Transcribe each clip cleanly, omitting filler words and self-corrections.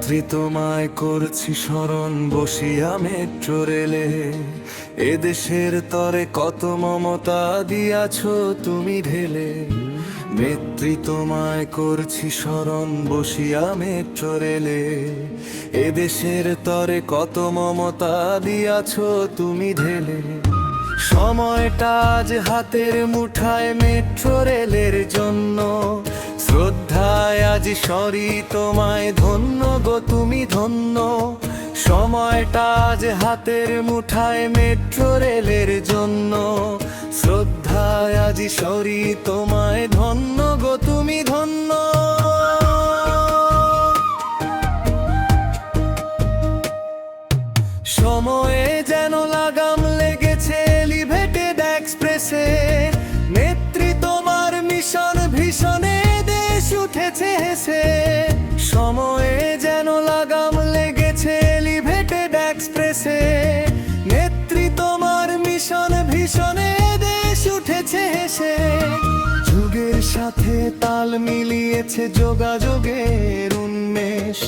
নেত্রী তোমায় করছি স্মরণ বসিয়া মেট্রো রেলে। এদেশের তরে কত মমতা দিয়াছ তুমি ঢেলে। নেত্রী তোমায় করছি স্মরণ বসিয়া মেট্রো রেলে। এদেশের তরে কত মমতা দিয়াছ তুমি ঢেলে। সময়টা আজ হাতের মুঠায় মেট্রো রেলের জন্য। শ্রদ্ধায় আজ সরি তোমায় ধন্য গো তুমি ধন্য। সময়টা আজ হাতের মুঠায় মেট্রো রেলের জন্য। শ্রদ্ধায় আজ সরি তোমায় ধন্য গো তুমি ধন্য। সময়ে যেন লাগাম লেগেছে এলিভেটেড এক্সপ্রেসে। নেত্রী তোমার মিশন ভীষণে দেশ উঠেছে হেসে। সময়ে যেন লাগাম লেগেছে এলিভেটেড এক্সপ্রেসে। নেত্রী তোমার মিশন ভীষণে দেশ উঠেছে হেসে। যুগের সাথে তাল মিলিয়েছে যোগাযোগের উন্মেষ।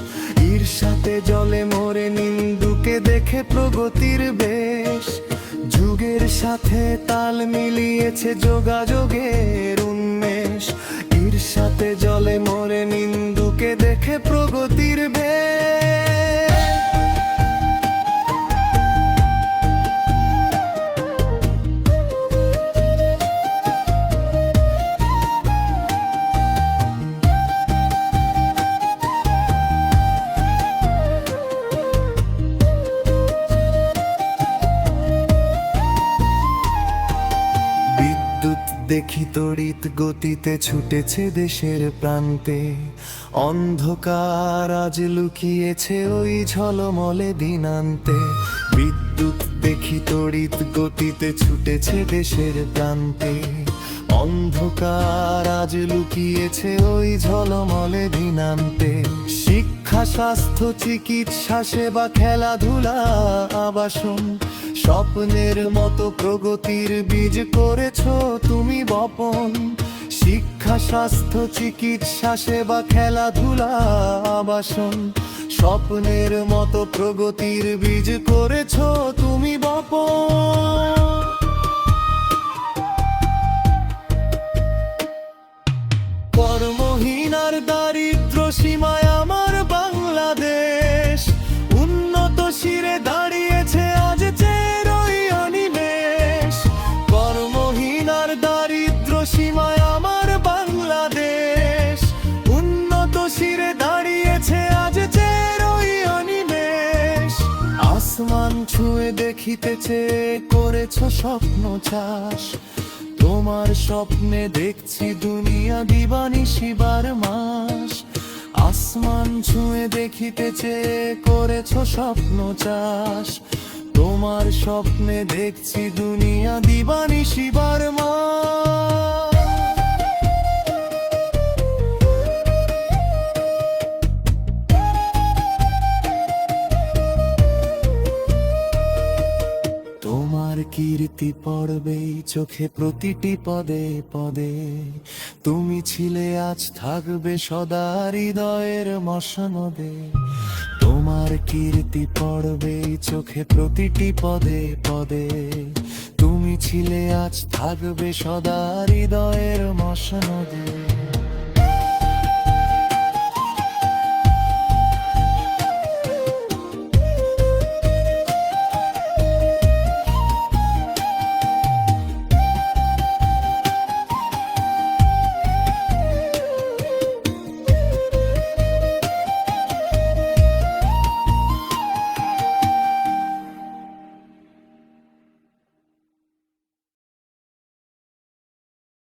ঈর্ষাতে জলে মরে নিন্দুকে দেখে প্রগতির বেশ। যুগের সাথে তাল মিলিয়েছে যোগাযোগের উন্মেষ। ঈর্ষাতে জলে মরে নিন্দুকে দেখে প্রগতির বেশ। দেখি তড়িৎ গতিতে ছুটেছে দেশের প্রান্তে। অন্ধকার আজ লুকিয়েছে ওই ঝলমলে দিনান্তে। বিদ্যুৎ দেখি তড়িৎ গতিতে ছুটেছে দেশের প্রান্তে। অন্ধকার আজ লুকিয়েছে ওই ঝলমলে দিনান্তে। শিক্ষা স্বাস্থ্য চিকিৎসা সেবা খেলাধুলা আবাসন। স্বপ্নের মতো প্রগতির বীজ করেছ তুমি বপন। শিক্ষা স্বাস্থ্য চিকিৎসা সেবা খেলাধুলা আবাসন। স্বপ্নের মতো প্রগতির বীজ করেছ তুমি বপন। কর্মহীনার দারিদ্র সীমায় আমার বাংলাদেশ। উন্নত শিরে দাঁড়িয়েছে আজ চেরই অনিমেষ। কর্মহীনার দারিদ্র সীমায় আমার বাংলাদেশ। উন্নত শিরে দাঁড়িয়েছে আজ চেরই অনিমেষ। আসমান ছুঁয়ে দেখিতেছে করেছ স্বপ্ন চাষ। তোমার স্বপ্নে দেখছি দুনিয়া দিবানিশি 12 মাস। আসমান ছুঁয়ে দেখিতেছে করেছ স্বপ্ন চাষ। তোমার স্বপ্নে দেখছি দুনিয়া দিবানিশি 12 মাস। তোমার কীর্তি পড়বেই চোখে প্রতিটি পদে পদে। তুমি ছিলে আজ থাকবে সদা হৃদয়ের মসনদে। তোমার কীর্তি পড়বেই চোখে প্রতিটি পদে পদে। তুমি ছিলে আজ থাকবে সদা হৃদয়ের মসনদে।